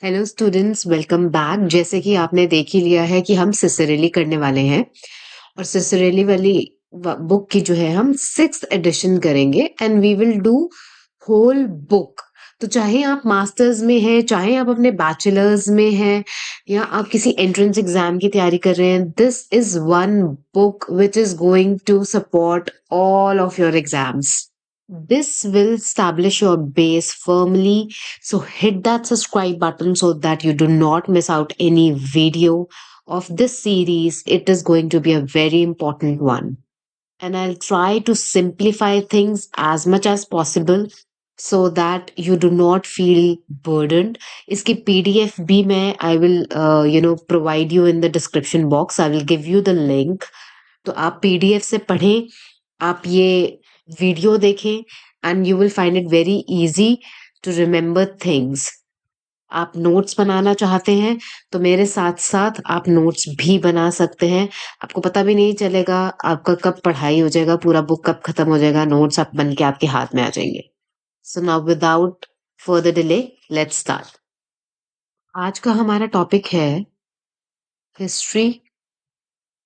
Hello students, welcome back. जैसे कि आपने देख ही लिया है कि हम सिसरेली करने वाले हैं और सिसरेली वाली बुक की जो है हम 6th एडिशन करेंगे and we will do whole book. तो चाहे आप मास्टर्स में हैं, चाहे आप अपने बैचलर्स में हैं या आप किसी एंट्रेंस एग्जाम की तैयारी कर रहे हैं, this is one book which is going to support all of your exams. This will establish your base firmly. So hit that subscribe button so that you do not miss out any video of this series. It is going to be a very important one. And I'll try to simplify things as much as possible so that you do not feel burdened. इसकी PDF भी मैं I will provide you in the description box. I will give you the link. तो आप PDF से पढ़ें, आप ये video देखें and you will find it very easy to remember things. आप नोट्स बनाना चाहते हैं तो मेरे साथ साथ आप नोट्स भी बना सकते हैं. आपको पता भी नहीं चलेगा आपका कब पढ़ाई हो जाएगा, पूरा बुक कब खत्म हो जाएगा, नोट्स आप बन के आपके हाथ में आ जाएंगे. So now without further delay, let's start. आज का हमारा टॉपिक है हिस्ट्री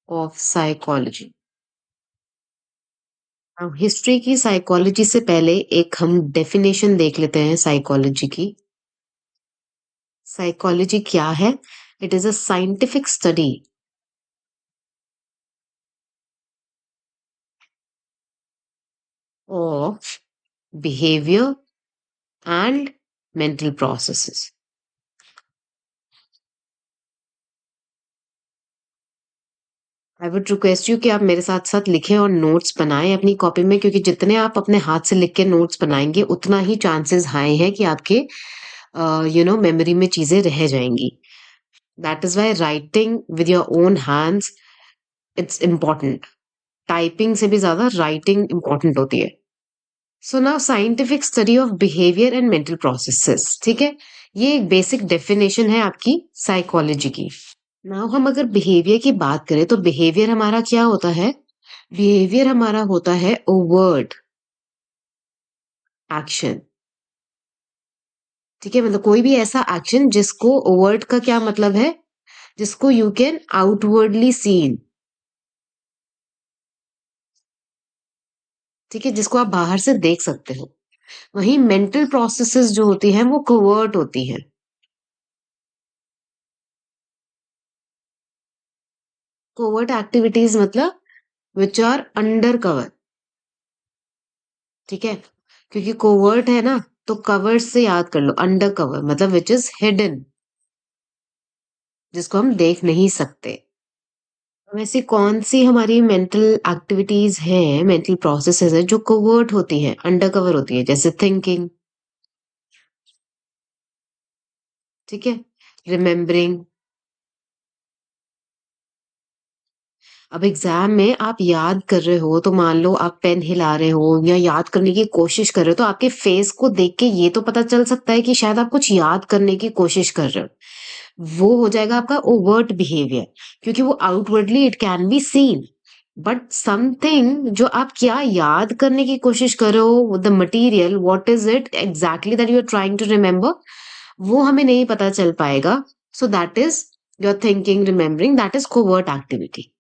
ऑफ साइकोलॉजी. हिस्ट्री की साइकोलॉजी से पहले एक हम डेफिनेशन देख लेते हैं साइकोलॉजी की. साइकोलॉजी क्या है? It is a scientific study of behaviour and mental processes. I would request you कि आप मेरे साथ साथ लिखें और नोट्स बनाएं अपनी कॉपी में, क्योंकि जितने आप अपने हाथ से लिख के नोट्स बनाएंगे उतना ही चांसेस हाई है कि आपके मेमोरी में चीजें रह जाएंगी. That is why writing with your own hands it's important. Typing से भी ज्यादा राइटिंग इम्पॉर्टेंट होती है. So now scientific study of behaviour and mental processes. ठीक है, ये एक बेसिक डेफिनेशन है आपकी साइकोलॉजी की. नाउ हम अगर बिहेवियर की बात करें तो बिहेवियर हमारा क्या होता है? बिहेवियर हमारा होता है ओवर्ट एक्शन. ठीक है, मतलब कोई भी ऐसा एक्शन जिसको ओवर्ट का क्या मतलब है, जिसको यू कैन आउटवर्डली सीन. ठीक है, जिसको आप बाहर से देख सकते हो. वहीं मेंटल प्रोसेसेस जो होती हैं वो कोवर्ट होती हैं. कोवर्ट एक्टिविटीज मतलब विच आर अंडर कवर. ठीक है, क्योंकि कोवर्ट है ना, तो कवर से याद कर लो. अंडर कवर मतलब विच इज हिडन, जिसको हम देख नहीं सकते. वैसे कौन सी हमारी मेंटल एक्टिविटीज हैं, मेंटल प्रोसेसेस है जो कोवर्ट होती हैं, अंडर कवर होती है, जैसे थिंकिंग. ठीक है, रिमेम्बरिंग. अब एग्जाम में आप याद कर रहे हो तो मान लो आप पेन हिला रहे हो या याद करने की कोशिश कर रहे हो, तो आपके फेस को देख के ये तो पता चल सकता है कि शायद आप कुछ याद करने की कोशिश कर रहे हो. वो हो जाएगा आपका ओवर्ट बिहेवियर, क्योंकि वो outwardly it can be seen. But something जो आप क्या याद करने की कोशिश कर रहे हो, the material, what is it exactly that you are trying to remember, वो हमें नहीं पता चल पाएगा. So that is your thinking, remembering, that is covert activity.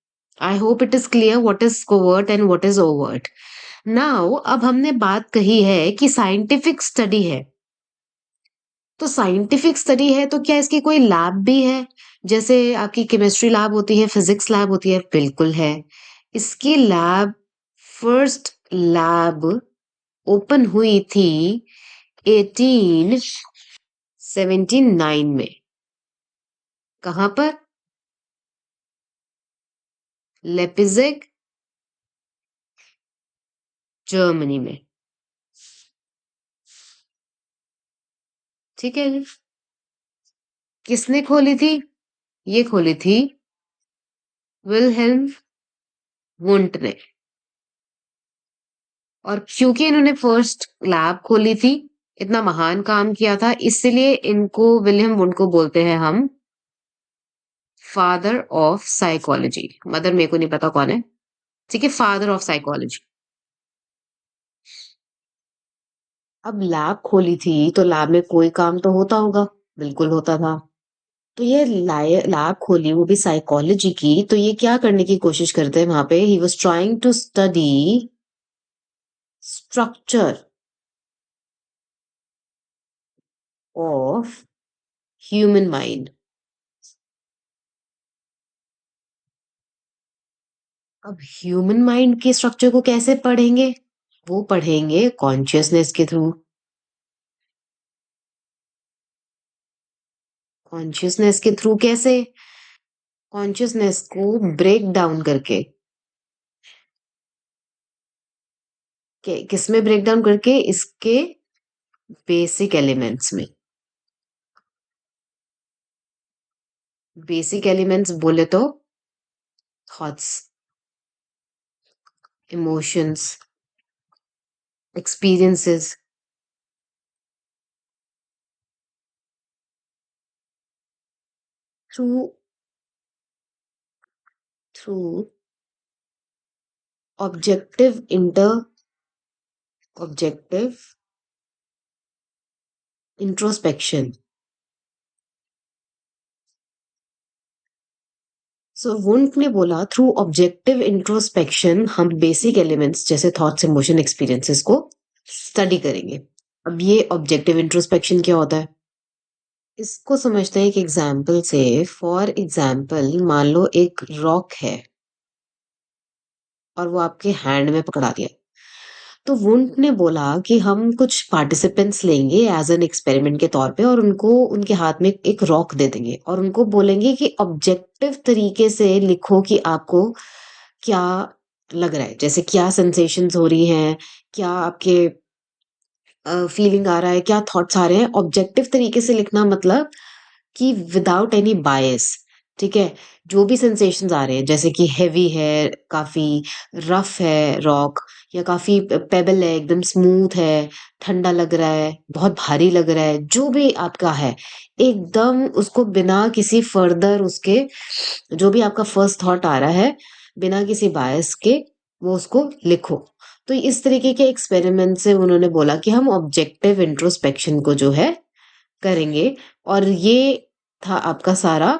I hope it is clear what is covert and what is overt. Now अब हमने बात कही है कि साइंटिफिक स्टडी है. तो साइंटिफिक स्टडी है तो क्या इसकी कोई लैब भी है? जैसे आपकी केमिस्ट्री लैब होती है, फिजिक्स लैब होती है, बिल्कुल है. इसकी लैब, फर्स्ट लैब ओपन हुई थी 1879 में. कहां पर? लेपिजिग, जर्मनी में. ठीक है जी. किसने खोली थी? ये खोली थी विलहेल्म वुंट ने. और क्योंकि इन्होंने फर्स्ट लैब खोली थी, इतना महान काम किया था, इसलिए इनको, विलियम वुंट को बोलते हैं हम फादर ऑफ साइकोलॉजी. मदर मेरे को नहीं पता कौन है. ठीक है, फादर ऑफ साइकोलॉजी. अब लैब खोली थी तो लैब में कोई काम तो होता होगा. बिल्कुल होता था। तो ये लैब खोली वो भी साइकोलॉजी की, तो ये क्या करने की कोशिश करते हैं वहां पे, he was trying to study structure of human mind. अब ह्यूमन माइंड के स्ट्रक्चर को कैसे पढ़ेंगे? वो पढ़ेंगे कॉन्शियसनेस के थ्रू। कॉन्शियसनेस के थ्रू कैसे? कॉन्शियसनेस को ब्रेक डाउन करके। किसमें ब्रेक डाउन करके? इसके बेसिक एलिमेंट्स में। बेसिक एलिमेंट्स बोले तो thoughts, emotions, experiences, through through objective objective introspection. So Wundt ने बोला थ्रू ऑब्जेक्टिव इंट्रोस्पेक्शन हम बेसिक एलिमेंट्स जैसे थॉट्स, इमोशन, एक्सपीरियंसेस को स्टडी करेंगे। अब ये ऑब्जेक्टिव इंट्रोस्पेक्शन क्या होता है? इसको समझते हैं एक एग्जाम्पल से। फॉर एग्जाम्पल मान लो एक रॉक है और वो आपके हैंड में पकड़ा दिया। तो वुंट ने बोला कि हम कुछ पार्टिसिपेंट्स लेंगे एज एन एक्सपेरिमेंट के तौर पे और उनको उनके हाथ में एक रॉक दे देंगे और उनको बोलेंगे कि ऑब्जेक्टिव तरीके से लिखो कि आपको क्या लग रहा है, जैसे क्या सेंसेशंस हो रही हैं, क्या आपके फीलिंग आ रहा है, क्या थॉट्स आ रहे हैं। ऑब्जेक्टिव तरीके से लिखना मतलब कि विदाउट एनी बायस। ठीक है? जो भी सेंसेशंस आ रहे हैं, जैसे कि हेवी है, काफी रफ है रॉक, या काफी पेबल है, एकदम स्मूथ है, ठंडा लग रहा है, बहुत भारी लग रहा है, जो भी आपका है, एकदम उसको बिना किसी फर्दर उसके, जो भी आपका फर्स्ट थॉट आ रहा है, बिना किसी बायस के वो उसको लिखो। तो इस तरीके के एक्सपेरिमेंट से उन्होंने बोला कि हम ऑब्जेक्टिव इंट्रोस्पेक्शन को जो है करेंगे। और ये था आपका सारा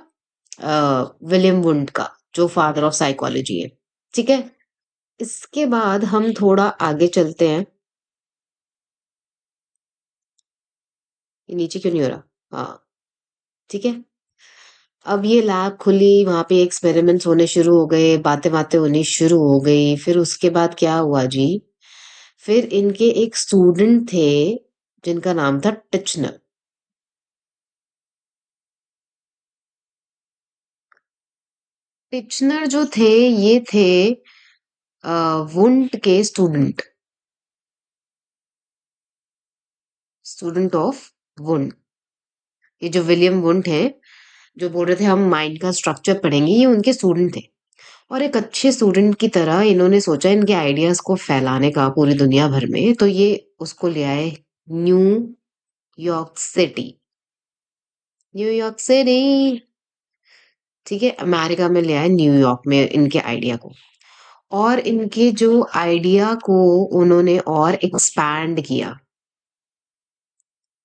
विलियम वुंड का, जो फादर ऑफ साइकोलॉजी है। ठीक है? इसके बाद हम थोड़ा आगे चलते हैं। ये नीचे क्यों नहीं हो रहा? हाँ, ठीक है। अब ये लैब खुली, वहां पे एक्सपेरिमेंट्स होने शुरू हो गए, बातें बातें होनी शुरू हो गई। फिर उसके बाद क्या हुआ जी? फिर इनके एक स्टूडेंट थे जिनका नाम था टिचनर। टिचनर जो थे, ये थे वुंट के स्टूडेंट, स्टूडेंट ऑफ वुंट। ये जो विलियम वुंट है, जो बोल रहे थे हम माइंड का स्ट्रक्चर पढ़ेंगे, ये उनके स्टूडेंट थे। और एक अच्छे स्टूडेंट की तरह इन्होंने सोचा इनके आइडियाज को फैलाने का पूरी दुनिया भर में, तो ये उसको ले आए new York city. New York city, ठीक है, अमेरिका में ले आए न्यूयॉर्क में इनके आइडिया को। और इनके जो आइडिया को उन्होंने और एक्सपैंड किया,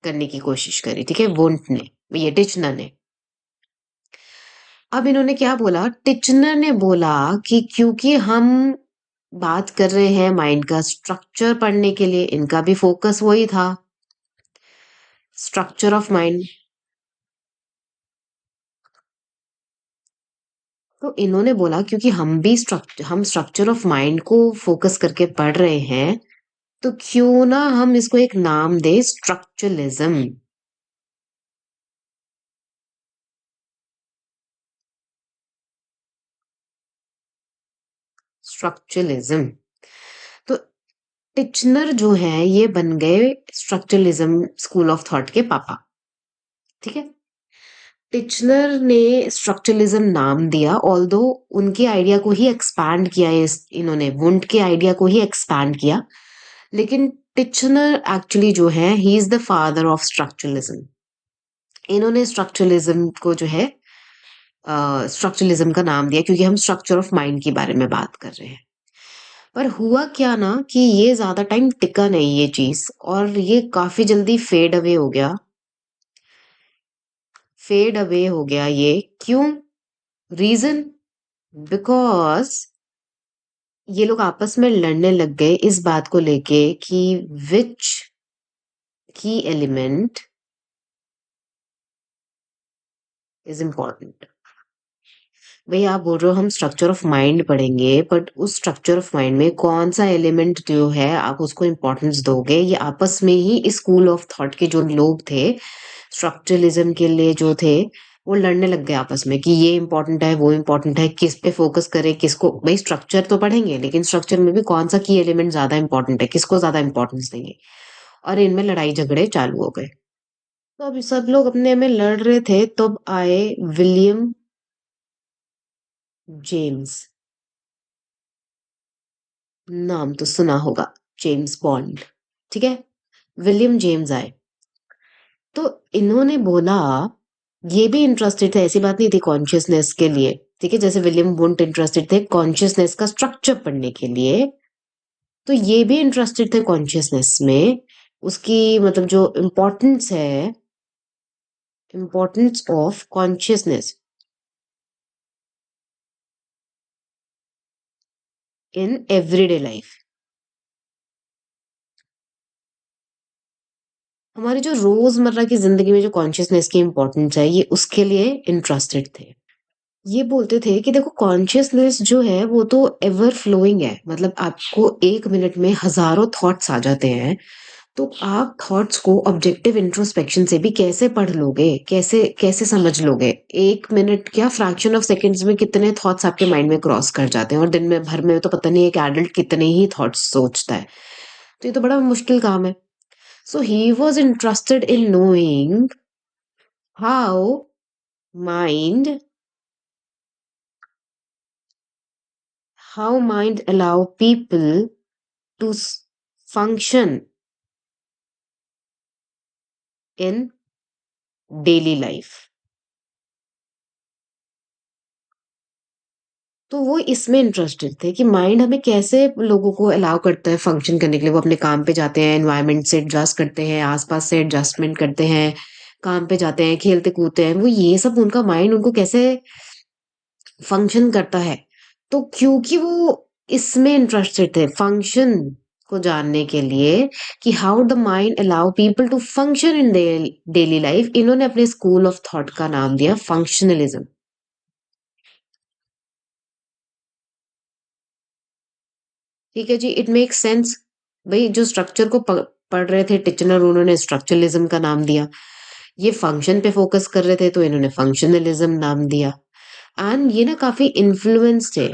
करने की कोशिश करी। ठीक है? वुंट ने, ये टिचनर ने। अब इन्होंने क्या बोला? टिचनर ने बोला कि क्योंकि हम बात कर रहे हैं माइंड का स्ट्रक्चर पढ़ने के लिए, इनका भी फोकस वही था, स्ट्रक्चर ऑफ माइंड। तो इन्होंने बोला क्योंकि हम स्ट्रक्चर ऑफ माइंड को फोकस करके पढ़ रहे हैं, तो क्यों ना हम इसको एक नाम दे, स्ट्रक्चरलिज्म। स्ट्रक्चरलिज्म। तो टिचनर जो है ये बन गए स्ट्रक्चरलिज्म स्कूल ऑफ थॉट के पापा। ठीक है? टिचनर ने स्ट्रक्चरलिज्म नाम दिया, ऑल्दो उनके आइडिया को ही एक्सपैंड किया है इन्होंने, वुंट के आइडिया को ही एक्सपैंड किया। लेकिन टिचनर एक्चुअली जो है, he is the father of structuralism. इन्होंने स्ट्रक्चरलिज्म को जो है स्ट्रक्चरलिज्म का नाम दिया क्योंकि हम स्ट्रक्चर ऑफ माइंड के बारे में बात कर रहे हैं। पर हुआ क्या ना कि ये ज्यादा टाइम टिका नहीं ये चीज, और ये काफी जल्दी फेड अवे हो गया। फेड अवे हो गया ये। क्यों? रीजन? बिकॉज ये लोग आपस में लड़ने लग गए इस बात को लेके कि विच की एलिमेंट इज इम्पोर्टेंट। भई आप बोल रहे हो हम स्ट्रक्चर ऑफ माइंड पढ़ेंगे, बट उस स्ट्रक्चर ऑफ माइंड में कौन-सा एलिमेंट जो है आप उसको इम्पोर्टेंस दोगे? ये आपस में ही स्कूल ऑफ थॉट के जो लोग थे, स्ट्रक्चरलिज़्म के लिए जो थे, वो लड़ने लग गए आपस में कि ये इम्पोर्टेंट है, वो इम्पोर्टेंट है, किस पे फ़ोकस करें, किसको भई स्ट्रक्चर तो पढ़ेंगे, लेकिन स्ट्रक्चर में भी कौन-सा की एलिमेंट ज़्यादा इम्पोर्टेंट है, किसको ज़्यादा इम्पोर्टेंस देंगे? और इनमें लड़ाई-झगड़े चालू हो गए। तो अभी सब लोग अपने में लड़ रहे थे, तब आए विलियम जेम्स। नाम तो सुना होगा, जेम्स बॉन्ड, ठीक है? विलियम जेम्स आए। तो इन्होंने बोला, ये भी इंटरेस्टेड थे, ऐसी बात नहीं थी कॉन्शियसनेस के लिए, ठीक है? जैसे विलियम वुंट इंटरेस्टेड थे कॉन्शियसनेस का स्ट्रक्चर पढ़ने के लिए, तो ये भी इंटरेस्टेड थे कॉन्शियसनेस में, उसकी मतलब जो इम्पोर्टेंस है, importance of consciousness in everyday life. हमारी जो रोजमर्रा की जिंदगी में जो कॉन्शियसनेस की इम्पोर्टेंस है, ये उसके लिए इंटरेस्टेड थे। ये बोलते थे कि देखो कॉन्शियसनेस जो है वो तो एवर फ्लोइंग है, मतलब आपको एक मिनट में हजारों थॉट्स आ जाते हैं। तो आप थॉट्स को ऑब्जेक्टिव इंट्रोस्पेक्शन से भी कैसे पढ़ लोगे, कैसे कैसे समझ लोगे? एक मिनट क्या, फ्रैक्शन ऑफ सेकंड्स में कितने थॉट्स आपके माइंड में क्रॉस कर जाते हैं, और दिन में भर में तो पता नहीं एक एडल्ट कितने ही थॉट्स सोचता है। तो ये तो बड़ा मुश्किल काम है। So he was interested in knowing how mind how mind allow people to function in daily life। तो वो इसमें इंटरेस्टेड थे कि माइंड हमें कैसे लोगों को अलाउ करता है फंक्शन करने के लिए। वो अपने काम पे जाते हैं, एनवायरनमेंट से एडजस्ट करते हैं, आसपास से एडजस्टमेंट करते हैं, काम पे जाते हैं, खेलते कूदते हैं, वो ये सब उनका माइंड उनको कैसे फंक्शन करता है। तो क्योंकि वो इसमें इंटरेस्टेड थे फंक्शन को जानने के लिए कि how the mind allow people to function in daily life, इन्होंने अपने स्कूल ऑफ थॉट का नाम दिया फंक्शनलिज्म। ठीक है जी, इट मेक सेंस। भाई जो स्ट्रक्चर को पढ़ रहे थे टिचनर, उन्होंने स्ट्रक्चरलिज्म का नाम दिया। ये फंक्शन पे फोकस कर रहे थे तो इन्होंने फंक्शनलिज्म नाम दिया। एंड ये ना काफी इन्फ्लुएंस थे,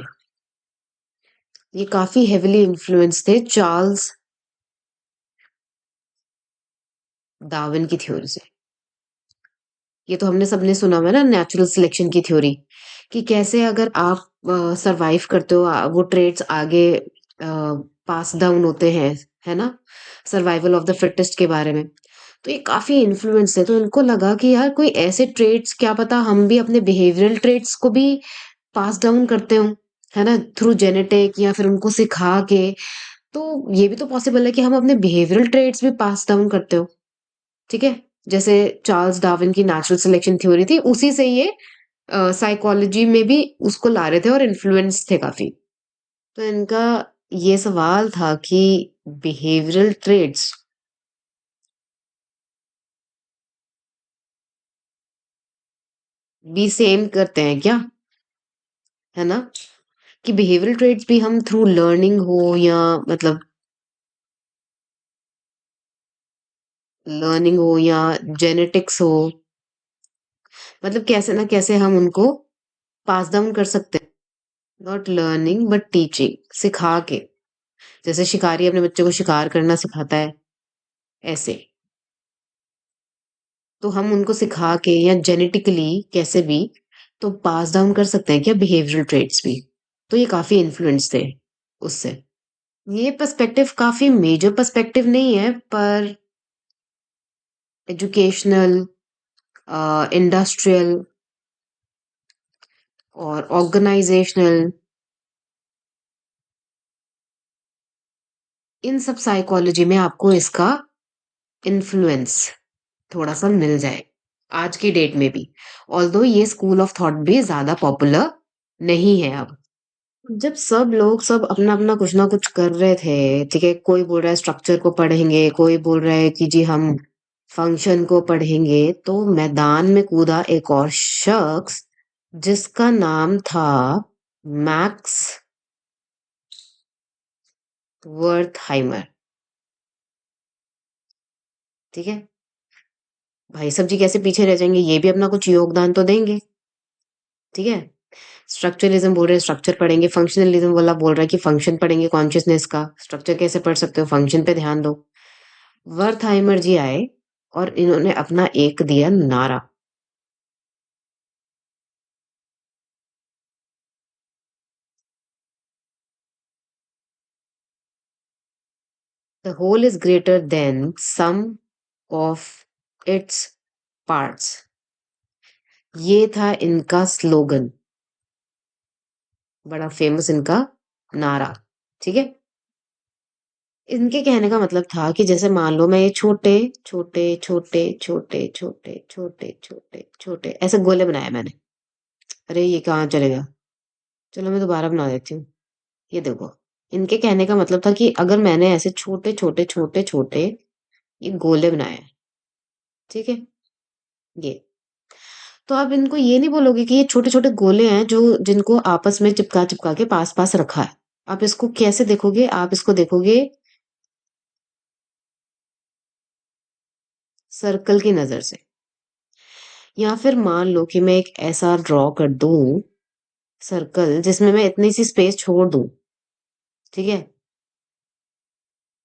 ये काफी हेविली इन्फ्लुएंस थे चार्ल्स डार्विन की थ्योरी से। ये तो हमने सबने सुना हुआ है ना, नेचुरल सिलेक्शन की थ्योरी, कि कैसे अगर आप सरवाइव करते हो, वो ट्रेड्स आगे पास डाउन होते हैं, है ना? सर्वाइवल ऑफ द फिटेस्ट के बारे में। तो ये काफी इन्फ्लुएंस है, तो इनको लगा कि यार कोई ऐसे ट्रेड्स, क्या पता हम भी अपने बिहेवियरल ट्रेड्स को भी पास डाउन करते हो, है ना, थ्रू जेनेटिक या फिर उनको सिखा के। तो ये भी तो पॉसिबल है कि हम अपने बिहेवियरल ट्रेड्स भी पास डाउन करते हो, ठीक है? जैसे चार्ल्स डार्विन की नेचुरल सिलेक्शन थ्योरी थी, उसी से ये साइकोलॉजी में भी उसको ला रहे थे और इन्फ्लुएंस थे काफी। तो इनका ये सवाल था कि बिहेवियरल ट्रेड्स भी सेम करते हैं क्या, है ना? कि बिहेवियरल ट्रेड्स भी हम थ्रू लर्निंग हो या मतलब लर्निंग हो या जेनेटिक्स हो, मतलब कैसे ना कैसे हम उनको पास डाउन कर सकते हैं। नॉट लर्निंग बट टीचिंग, सिखा के। जैसे शिकारी अपने बच्चे को शिकार करना सिखाता है, ऐसे। तो हम उनको सिखा के या जेनेटिकली कैसे भी तो पास डाउन कर सकते हैं क्या बिहेवियरल ट्रेट्स भी। तो ये काफी इन्फ्लुएंस थे उससे। ये पर्सपेक्टिव काफी मेजर पर्सपेक्टिव नहीं है, पर एजुकेशनल, इंडस्ट्रियल और ऑर्गेनाइजेशनल, इन सब साइकोलॉजी में आपको इसका इन्फ्लुएंस थोड़ा सा मिल जाए। आज की डेट में भी। ऑल्दो ये स्कूल ऑफ थॉट भी ज्यादा पॉपुलर नहीं है अब। जब सब लोग सब अपना अपना कुछ ना कुछ कर रहे थे, ठीक है, कोई बोल रहा है स्ट्रक्चर को पढ़ेंगे, कोई बोल रहा है कि जी हम फंक्शन को पढ़ेंगे, तो मैदान में कूदा एक और शख्स जिसका नाम था मैक्स वर्थहाइमर। ठीक है, भाई सब जी कैसे पीछे रह जाएंगे, ये भी अपना कुछ योगदान तो देंगे। ठीक है, स्ट्रक्चरलिज्म बोल रहे हैं स्ट्रक्चर पढ़ेंगे, फंक्शनलिज्म वाला बोल रहा है कि फंक्शन पढ़ेंगे कॉन्शियसनेस का, स्ट्रक्चर कैसे पढ़ सकते हो, फंक्शन पे ध्यान दो। वर्थहाइमर जी आए और इन्होंने अपना एक दिया नारा। The whole is greater than sum of its parts. ये था इनका स्लोगन, बड़ा फेमस इनका नारा। ठीक है, इनके कहने का मतलब था कि जैसे मान लो मैं ये छोटे छोटे छोटे छोटे छोटे छोटे छोटे छोटे ऐसे गोले बनाए मैंने। अरे ये कहाँ चले गया, चलो मैं दोबारा बना देती हूँ। ये देखो, इनके कहने का मतलब था कि अगर मैंने ऐसे छोटे छोटे छोटे छोटे ये गोले बनाए हैं, ठीक है, ये, तो आप इनको ये नहीं बोलोगे कि ये छोटे छोटे गोले हैं जो जिनको आपस में चिपका चिपका के पास पास रखा है। आप इसको कैसे देखोगे, आप इसको देखोगे सर्कल की नजर से। या फिर मान लो कि मैं एक ऐसा ड्रॉ कर दूं सर्कल जिसमें मैं इतनी सी स्पेस छोड़ दूं, ठीक है,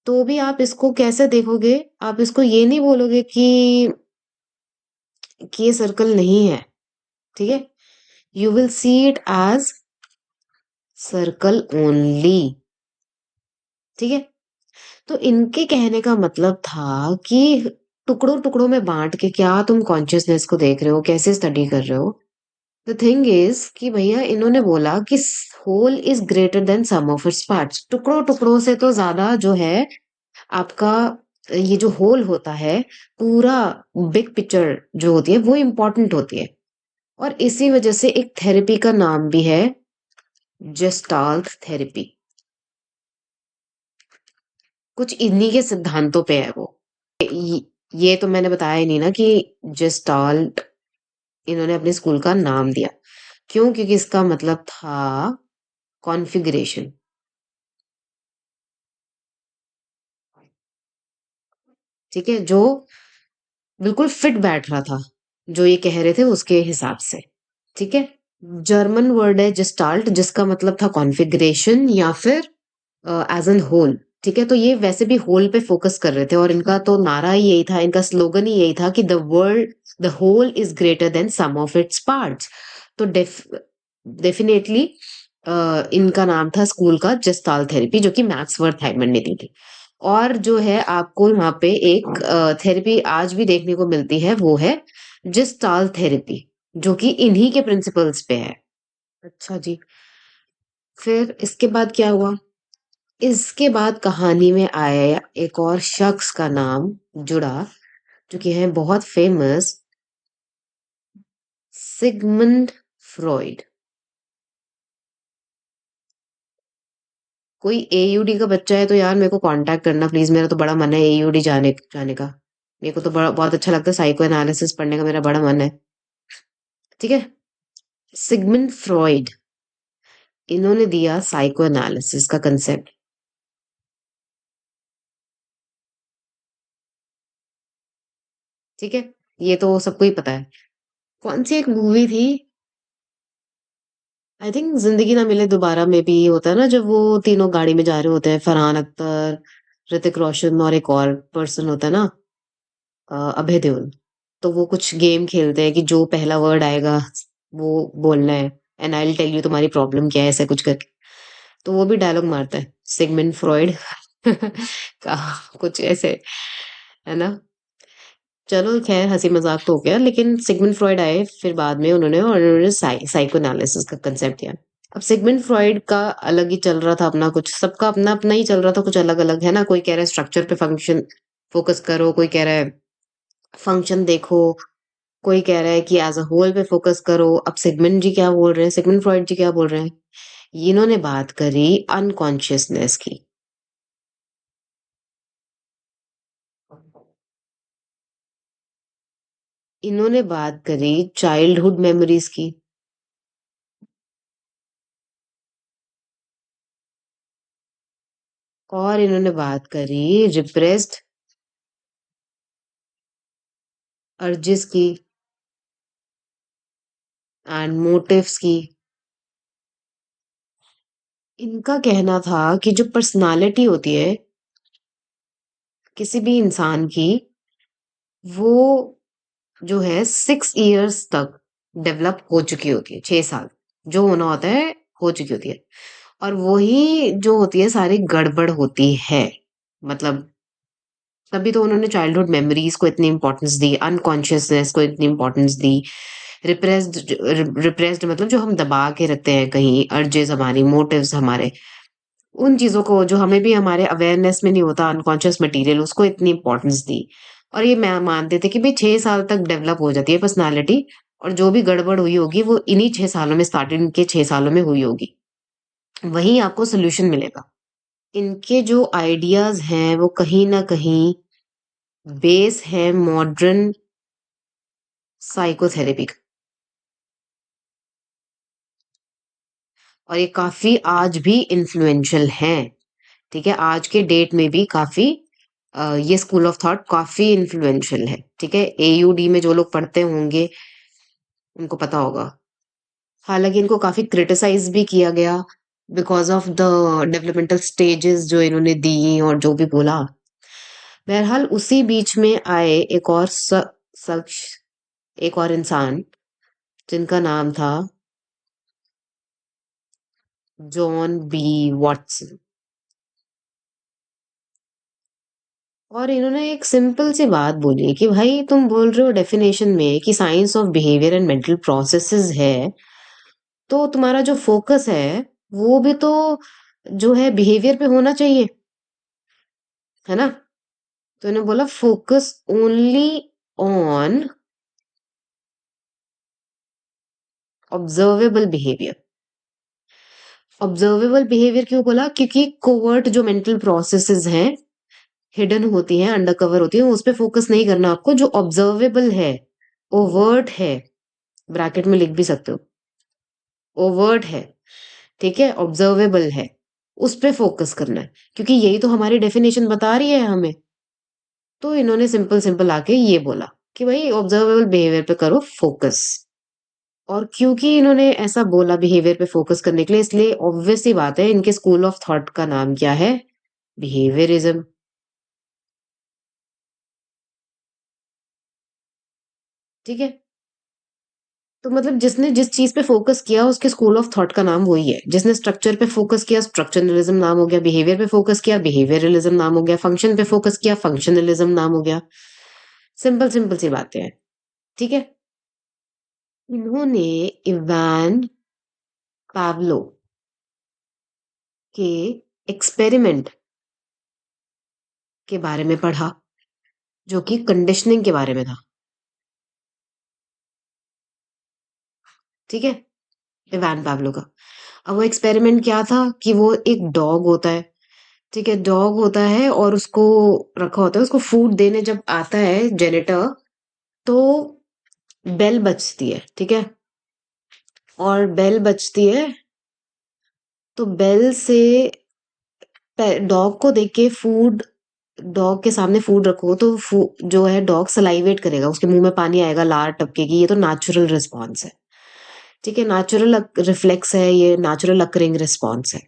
तो भी आप इसको कैसे देखोगे, आप इसको ये नहीं बोलोगे कि ये सर्कल नहीं है। ठीक है, you will see it as circle only. ठीक है, तो इनके कहने का मतलब था कि टुकड़ों टुकड़ों में बांट के क्या तुम कॉन्शियसनेस को देख रहे हो, कैसे स्टडी कर रहे हो। द थिंग इज कि भैया इन्होंने बोला कि whole is greater than sum of its parts. टुकड़ों टुकड़ों से तो ज्यादा जो है आपका ये जो होल होता है, पूरा बिग पिक्चर जो होती है वो इम्पोर्टेंट होती है। और इसी वजह से एक थेरेपी का नाम भी है जेस्टाल्ट थेरेपी। कुछ इन्हीं के सिद्धांतों पे है वो। ये ये तो मैंने बताया ही नहीं ना कि जेस्टाल्ट इन्होंने अपने स्कूल का नाम दिया क्यों, क्योंकि इसका मतलब था कॉन्फ़िगरेशन। ठीक है, जो बिल्कुल फिट बैठ रहा था जो ये कह रहे थे उसके हिसाब से। ठीक है, जर्मन वर्ड है जेस्टाल्ट जिसका मतलब था कॉन्फ़िगरेशन या फिर एज एन होल। ठीक है, तो ये वैसे भी होल पे फोकस कर रहे थे और इनका तो नारा ही यही था, इनका स्लोगन ही यही था कि the whole is greater than sum of its parts. तो डेफिनेटली इनका नाम था स्कूल का जस्ताल थेरेपी, जो कि मैक्स वर्थ हाइमन ने दी थी। और जो है आपको यहाँ पे एक थेरेपी आज भी देखने को मिलती है, वो है जिस्टाल थेरेपी, जो कि इन्हीं के प्रिंसिपल्स पे है। अच्छा जी, फिर इसके बाद क्या हुआ, इसके बाद कहानी में आया एक और शख्स का नाम जुड़ा जो कि है बहुत फेमस, सिगमंड फ्रॉइड। कोई एयूडी का बच्चा है तो यार मेरे को कांटेक्ट करना प्लीज, मेरा तो बड़ा मन है एयूडी जाने जाने का। मेरे को तो बड़ा बहुत अच्छा लगता है, साइको एनालिसिस पढ़ने का मेरा बड़ा मन है। ठीक है, सिगमंड फ्रॉइड, इन्होंने दिया साइको एनालिसिस का कंसेप्ट। ठीक है, ये तो सबको ही पता है। कौन सी एक मूवी थी, आई थिंक जिंदगी ना मिले दोबारा में भी होता है ना, जब वो तीनों गाड़ी में जा रहे होते हैं, फरहान अख्तर, ऋतिक रोशन और एक और पर्सन होता है ना, अभय देओल। तो वो कुछ गेम खेलते हैं कि जो पहला वर्ड आएगा वो बोलना है, and I will tell you तुम्हारी प्रॉब्लम क्या है, ऐसा कुछ करके। तो वो भी डायलॉग मारता है सिगमंड फ्रॉइड का, कुछ ऐसे, है ना। चलो खैर हंसी मजाक तो हो गया, लेकिन सिगमंड फ्रॉइड आए फिर बाद में उन्होंने, और उन्होंने साइको एनालिसिस का कंसेप्ट दिया। अब सिगमंड फ्रॉइड का अलग ही चल रहा था अपना, कुछ सबका अपना अपना ही चल रहा था, कुछ अलग अलग है ना। कोई कह रहा है स्ट्रक्चर पे फंक्शन फोकस करो, कोई कह रहा है फंक्शन देखो, कोई कह रहा है कि एज अ होल पे फोकस करो। अब सिगमंड जी क्या बोल रहे हैं, सिगमंड फ्रॉइड जी क्या बोल रहे हैं? इन्होंने बात करी अनकॉन्शियसनेस की। इन्होंने बात करी चाइल्डहुड मेमोरीज की। और इन्होंने बात करी रिप्रेस्ड अर्जेस की एंड मोटिव्स की। इनका कहना था कि जो पर्सनालिटी होती है किसी भी इंसान की, वो जो है 6 इयर्स तक डेवलप हो चुकी होती है। 6 साल जो होना होता है हो चुकी होती है। और वही जो होती है सारी गड़बड़ होती है। मतलब तभी तो उन्होंने चाइल्डहुड मेमोरीज को इतनी इंपॉर्टेंस दी, अनकॉन्शियसनेस को इतनी इंपॉर्टेंस दी। रिप्रेस्ड रिप्रेस्ड मतलब जो हम दबा के रखते हैं कहीं, अर्जेस हमारी, मोटिव्स हमारे, उन चीजों को जो हमें भी हमारे अवेयरनेस में नहीं होता, अनकॉन्शियस मटेरियल, उसको इतनी इंपॉर्टेंस दी। और ये मैं मानते थे कि भाई 6 साल तक डेवलप हो जाती है पर्सनालिटी, और जो भी गड़बड़ हुई होगी वो इन्हीं 6 सालों में, स्टार्टिंग के 6 सालों में हुई होगी। वहीं आपको सोल्यूशन मिलेगा। इनके जो आइडियाज हैं वो कहीं ना कहीं बेस है मॉडर्न साइकोथेरेपी का। और ये काफी आज भी इन्फ्लुएंशियल हैं। ठीक है, आज के डेट में भी काफी ये स्कूल ऑफ थॉट काफी इन्फ्लुएंशियल है। ठीक है, एयूडी में जो लोग पढ़ते होंगे उनको पता होगा। हालांकि इनको काफी क्रिटिसाइज भी किया गया because of the developmental stages जो इन्होंने दी और जो भी बोला। बहरहाल उसी बीच में आए एक और शख्स, एक और इंसान, जिनका नाम था जॉन बी वॉटसन। और इन्होंने एक सिंपल सी बात बोली कि भाई तुम बोल रहे हो डेफिनेशन में कि science of behaviour and mental processes है, तो तुम्हारा जो फोकस है वो भी तो जो है बिहेवियर पे होना चाहिए, है ना? तो इन्होंने बोला focus only on observable behaviour. Observable behaviour क्यों बोला? क्योंकि कोवर्ट जो मेंटल प्रोसेसेस हैं, हिडन होती हैं, अंडर कवर होती हैं, उस पे फोकस नहीं करना आपको। जो ऑब्जर्वेबल है, ओवर्ट है, ब्रैकेट में लिख भी सकते हो, ओवर्ट है, ठीक है, ऑब्जर्वेबल है, उस पे फोकस करना है, क्योंकि यही तो हमारी डेफिनेशन बता रही है हमें। तो इन्होंने सिंपल सिंपल आके ये बोला कि भाई ऑब्जर्वेबल बिहेवियर पे करो फोकस। और क्योंकि इन्होंने ऐसा बोला बिहेवियर पे फोकस करने के लिए, इसलिए ऑब्वियस सी बात है इनके स्कूल ऑफ थॉट का नाम क्या है? बिहेवियरिज्म। ठीक है, तो मतलब जिसने जिस चीज पे फोकस किया उसके स्कूल ऑफ थॉट का नाम वही है। जिसने स्ट्रक्चर पे फोकस किया, स्ट्रक्चरलिज्म नाम हो गया। बिहेवियर पे फोकस किया, बिहेवियरलिज्म नाम हो गया। फंक्शन पे फोकस किया, फंक्शनलिज्म नाम हो गया। सिंपल सिंपल सी बातें हैं। ठीक है, इन्होंने इवान पावलो के एक्सपेरिमेंट के बारे में पढ़ा, जो कि कंडीशनिंग के बारे में था। ठीक है, इवान पावलो का। अब वो एक्सपेरिमेंट क्या था कि वो एक डॉग होता है। ठीक है, डॉग होता है और उसको रखा होता है, उसको फूड देने जब आता है जेनेटर, तो बेल बजती है। ठीक है, और बेल बजती है तो बेल से डॉग को देख के फूड, डॉग के सामने फूड रखो तो जो है डॉग सलाइवेट करेगा, उसके मुंह में पानी आएगा, लार टपकेगी। ये तो नेचुरल रिस्पॉन्स है। ठीक है, नेचुरल रिफ्लेक्स है, ये नेचुरल अकरिंग रिस्पॉन्स है।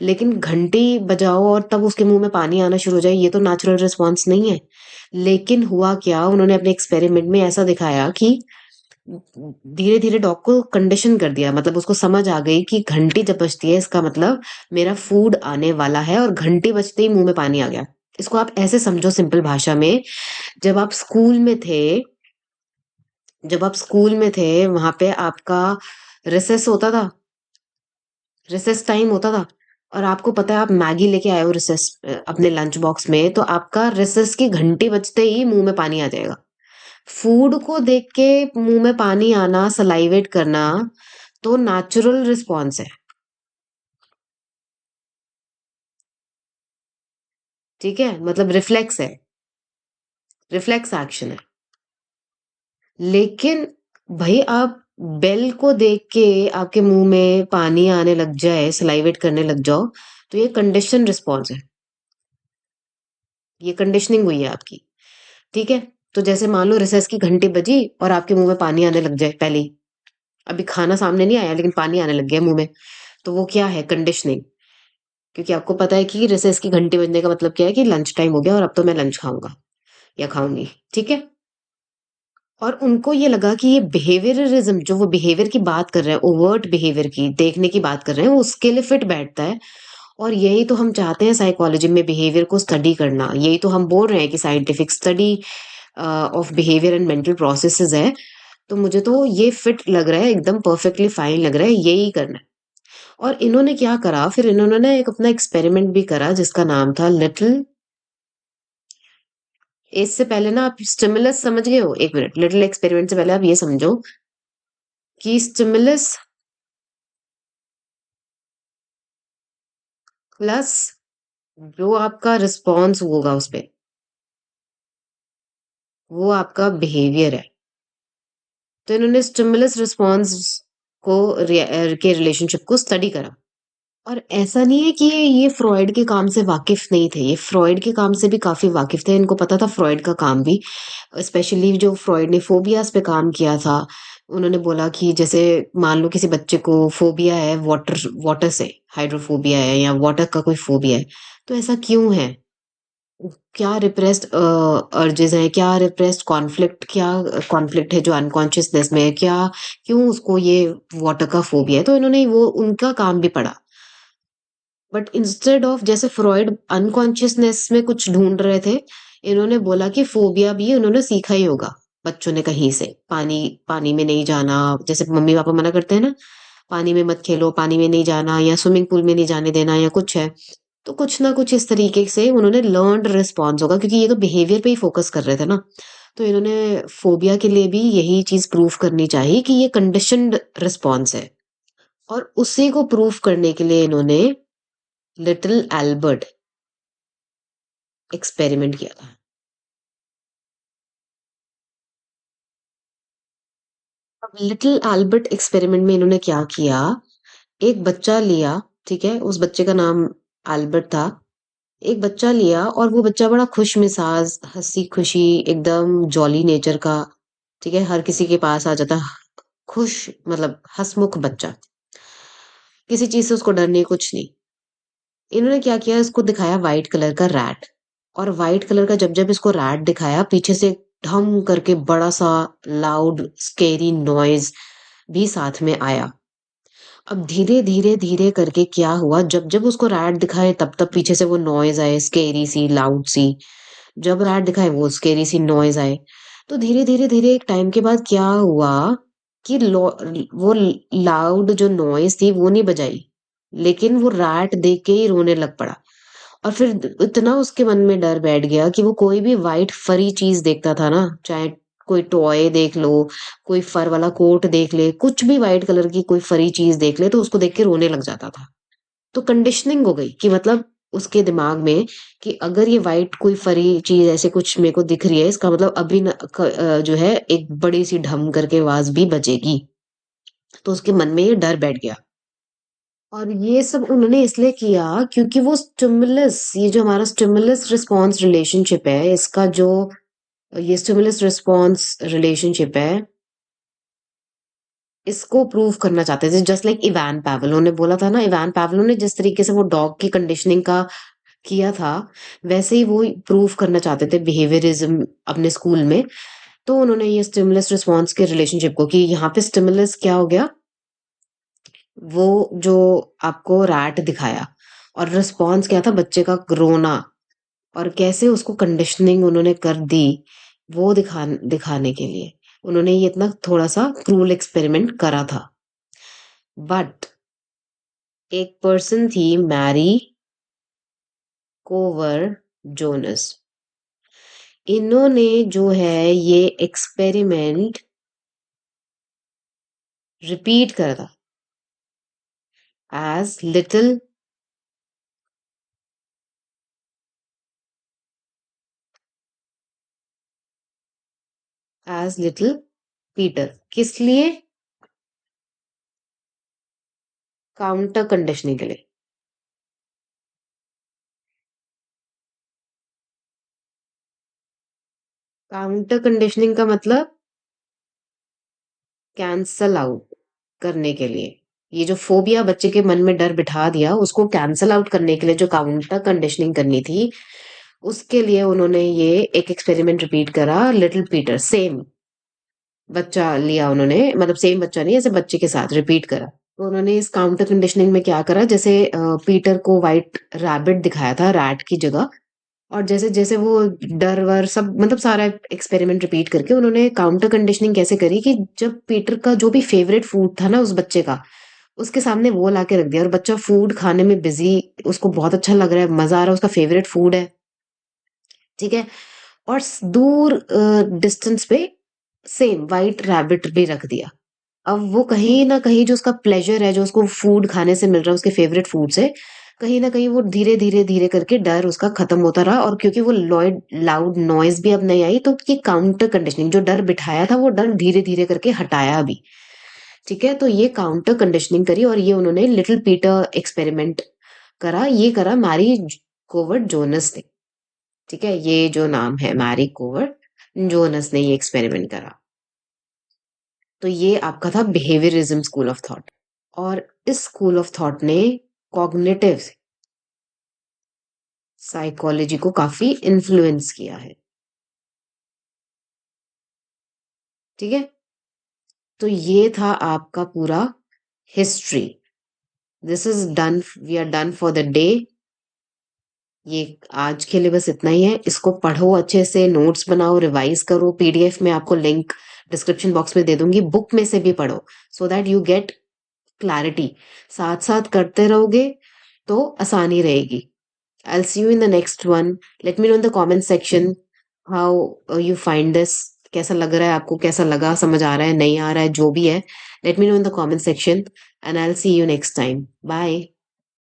लेकिन घंटी बजाओ और तब उसके मुंह में पानी आना शुरू हो जाए, ये तो नेचुरल रिस्पॉन्स नहीं है। लेकिन हुआ क्या, उन्होंने अपने एक्सपेरिमेंट में ऐसा दिखाया कि धीरे धीरे डॉग को कंडीशन कर दिया। मतलब उसको समझ आ गई कि घंटी जब बजती है इसका मतलब मेरा फूड आने वाला है, और घंटी बजते ही मुंह में पानी आ गया। इसको आप ऐसे समझो सिंपल भाषा में, जब आप स्कूल में थे, जब आप स्कूल में थे वहां पे आपका रिसेस होता था, रिसेस टाइम होता था, और आपको पता है आप मैगी लेके आए हो रिसेस अपने लंच बॉक्स में, तो आपका रिसेस की घंटी बजते ही मुंह में पानी आ जाएगा। फूड को देख के मुंह में पानी आना, सलाइवेट करना, तो नेचुरल रिस्पॉन्स है। ठीक है, मतलब रिफ्लेक्स है, रिफ्लेक्स एक्शन है। लेकिन भाई आप बेल को देख के आपके मुंह में पानी आने लग जाए, सलाइवेट करने लग जाओ, तो ये कंडीशन रिस्पॉन्स है, ये कंडीशनिंग हुई है आपकी। ठीक है, तो जैसे मान लो रिसेस की घंटी बजी और आपके मुंह में पानी आने लग जाए पहले ही, अभी खाना सामने नहीं आया लेकिन पानी आने लग गया मुंह में, तो वो क्या है? कंडीशनिंग। क्योंकि आपको पता है कि रिसेस की घंटी बजने का मतलब क्या है कि लंच टाइम हो गया और अब तो मैं लंच खाऊंगा या खाऊंगी। ठीक है, और उनको ये लगा कि ये बिहेवियरिज्म, जो वो बिहेवियर की बात कर रहे हैं, ओवर्ट बिहेवियर की, देखने की बात कर रहे हैं, वो उसके लिए फिट बैठता है। और यही तो हम चाहते हैं साइकोलॉजी में, बिहेवियर को स्टडी करना। यही तो हम बोल रहे हैं कि scientific study of behaviour and mental processes है। तो मुझे तो ये फिट लग रहा है, एकदम परफेक्टली फाइन लग रहा है, यही करना है। और इन्होंने क्या करा फिर, इन्होंने ना एक अपना एक्सपेरिमेंट भी करा जिसका नाम था लिटिल। इससे पहले ना आप स्टिमुलस समझ गए हो? एक मिनट, लिटिल एक्सपेरिमेंट से पहले आप ये समझो कि स्टिमुलस प्लस जो आपका रिस्पॉन्स होगा उस पे, वो आपका बिहेवियर है। तो इन्होंने स्टिमुलस रिस्पॉन्स को के रिलेशनशिप को स्टडी करा। और ऐसा नहीं है कि ये फ्रॉइड के काम से वाकिफ नहीं थे, ये फ्रॉइड के काम से भी काफी वाकिफ थे, इनको पता था फ्रॉइड का काम भी। स्पेशली जो फ्रॉइड ने फोबियाज पे काम किया था, उन्होंने बोला कि जैसे मान लो किसी बच्चे को फोबिया है वाटर, वाटर से हाइड्रोफोबिया है या वाटर का कोई फोबिया है, तो ऐसा क्यों है? क्या रिप्रेस्ड अर्जेस हैं, क्या रिप्रेस्ड कॉन्फ्लिक्ट, क्या कॉन्फ्लिक्ट है जो अनकॉन्शियसनेस में है, क्या, क्यों उसको ये वाटर का फोबिया है? तो इन्होंने वो उनका काम भी पढ़ा। बट इंस्टेड ऑफ जैसे फ्रॉइड अनकॉन्शियसनेस में कुछ ढूंढ रहे थे, इन्होंने बोला कि फोबिया भी उन्होंने सीखा ही होगा बच्चों ने कहीं से। पानी, पानी में नहीं जाना, जैसे मम्मी पापा मना करते हैं ना, पानी में मत खेलो, पानी में नहीं जाना, या स्विमिंग पूल में नहीं जाने देना, या कुछ है। तो कुछ ना कुछ इस तरीके से उन्होंने लर्नड रिस्पॉन्स होगा, क्योंकि ये तो बिहेवियर पे ही फोकस कर रहे थे ना। तो इन्होंने फोबिया के लिए भी यही चीज प्रूव करनी चाहिए कि ये कंडीशनड रिस्पॉन्स है। और उसी को प्रूव करने के लिए इन्होंने लिटिल एल्बर्ट एक्सपेरिमेंट किया था। अब लिटिल एल्बर्ट एक्सपेरिमेंट में इन्होंने क्या किया, एक बच्चा लिया, ठीक है, उस बच्चे का नाम एल्बर्ट था। एक बच्चा लिया और वो बच्चा बड़ा खुश मिजाज, हंसी खुशी, एकदम जॉली नेचर का, ठीक है, हर किसी के पास आ जाता, खुश, मतलब हंसमुख बच्चा, किसी चीज से उसको डर नहीं, कुछ नहीं। इन्होंने क्या किया, इसको दिखाया व्हाइट कलर का रैट। और व्हाइट कलर का जब जब इसको रैट दिखाया, पीछे से ढम करके बड़ा सा लाउड स्केरी नॉइज भी साथ में आया। अब धीरे धीरे धीरे करके क्या हुआ, जब जब उसको रैट दिखाए तब तब पीछे से वो नॉइज आए, स्केरी सी, लाउड सी। जब रैट दिखाए वो स्केरी सी नॉइज आए। तो धीरे धीरे धीरे एक टाइम के बाद क्या हुआ कि वो लाउड जो नॉइज थी वो नहीं बजाई, लेकिन वो रैट देख के ही रोने लग पड़ा। और फिर इतना उसके मन में डर बैठ गया कि वो कोई भी व्हाइट फरी चीज देखता था ना, चाहे कोई टॉय देख लो, कोई फर वाला कोट देख ले, कुछ भी व्हाइट कलर की कोई फरी चीज देख ले, तो उसको देख के रोने लग जाता था। तो कंडीशनिंग हो गई कि मतलब उसके दिमाग में कि अगर ये व्हाइट कोई फरी चीज ऐसे कुछ मेरे को दिख रही है, इसका मतलब अभी जो है एक बड़ी सी ढम करके आवाज भी बजेगी। तो उसके मन में ये डर बैठ गया। और ये सब उन्होंने इसलिए किया क्योंकि वो स्टिमुलस, ये जो हमारा स्टिमुलस रिस्पॉन्स रिलेशनशिप है, इसका जो ये स्टिमुलस रिस्पॉन्स रिलेशनशिप है, इसको प्रूव करना चाहते थे। जस्ट लाइक इवान पैवलो ने बोला था ना, इवान पैवलो ने जिस तरीके से वो डॉग की कंडीशनिंग का किया था, वैसे ही वो प्रूव करना चाहते थे बिहेवियरिज्म अपने स्कूल में। तो उन्होंने ये स्टिमुलस रिस्पॉन्स के रिलेशनशिप को, कि यहाँ पे स्टिमुलस क्या हो गया, वो जो आपको रैट दिखाया, और रिस्पॉन्स क्या था, बच्चे का रोना, और कैसे उसको कंडीशनिंग उन्होंने कर दी, वो दिखाने के लिए उन्होंने ये इतना थोड़ा सा क्रूल एक्सपेरिमेंट करा था। बट एक पर्सन थी, मैरी कोवर जोनस। इन्होंने जो है ये एक्सपेरिमेंट रिपीट करा एज लिटिल पीटर। किस लिए? काउंटर कंडीशनिंग के लिए। काउंटर कंडीशनिंग का मतलब कैंसल आउट करने के लिए। ये जो फोबिया बच्चे के मन में डर बिठा दिया, उसको कैंसल आउट करने के लिए जो काउंटर कंडीशनिंग करनी थी, उसके लिए उन्होंने ये एक एक्सपेरिमेंट रिपीट करा। लिटिल पीटर, सेम बच्चा लिया उन्होंने, मतलब सेम बच्चा नहीं, ऐसे बच्चे के साथ रिपीट करा। तो उन्होंने इस काउंटर कंडीशनिंग में क्या करा, जैसे पीटर को व्हाइट रैबिट दिखाया था रैट की जगह, और जैसे जैसे वो डर वर सब मतलब सारा एक्सपेरिमेंट रिपीट करके उन्होंने काउंटर कंडीशनिंग कैसे करी कि जब पीटर का जो भी फेवरेट फूड था ना उस बच्चे का, उसके सामने वो ला के रख दिया, और बच्चा फूड खाने में बिजी, उसको बहुत अच्छा लग रहा है, मजा आ रहा है, उसका फेवरेट फूड है, ठीक है। और दूर डिस्टेंस पे सेम व्हाइट रैबिट भी रख दिया। अब वो कहीं ना कहीं जो उसका प्लेजर है, जो उसको फूड खाने से मिल रहा है उसके फेवरेट फूड से, कहीं ना कहीं वो धीरे धीरे धीरे करके डर उसका खत्म होता रहा। और क्योंकि वो लॉइड लाउड नॉइज भी अब नहीं आई, तो ये काउंटर कंडीशनिंग, जो डर बिठाया था वो डर धीरे धीरे करके हटाया भी, ठीक है। तो ये काउंटर कंडीशनिंग करी, और ये उन्होंने लिटिल पीटर एक्सपेरिमेंट करा। ये करा मैरी कोवर्ट जोनस ने, ठीक है। ये जो नाम है मैरी कोवर्ट जोनस ने ये एक्सपेरिमेंट करा। तो ये आपका था बिहेवियरिज्म स्कूल ऑफ थॉट। और इस स्कूल ऑफ थॉट ने कॉग्निटिव साइकोलॉजी को काफी इन्फ्लुएंस किया है, ठीक है। तो ये था आपका पूरा history. This is done, we are done for the day. ये आज के लिए बस इतना ही है। इसको पढ़ो अच्छे से, नोट्स बनाओ, रिवाइज करो। पीडीएफ में आपको लिंक डिस्क्रिप्शन बॉक्स में दे दूंगी, बुक में से भी पढ़ो, so that you get clarity. साथ साथ करते रहोगे तो आसानी रहेगी। I'll see you in the next one. Let me know in the comment section how you find this. कैसा लग रहा है आपको, कैसा लगा, समझ आ रहा है, नहीं आ रहा है, जो भी है, let me know in the comment section and I'll see you next time. Bye.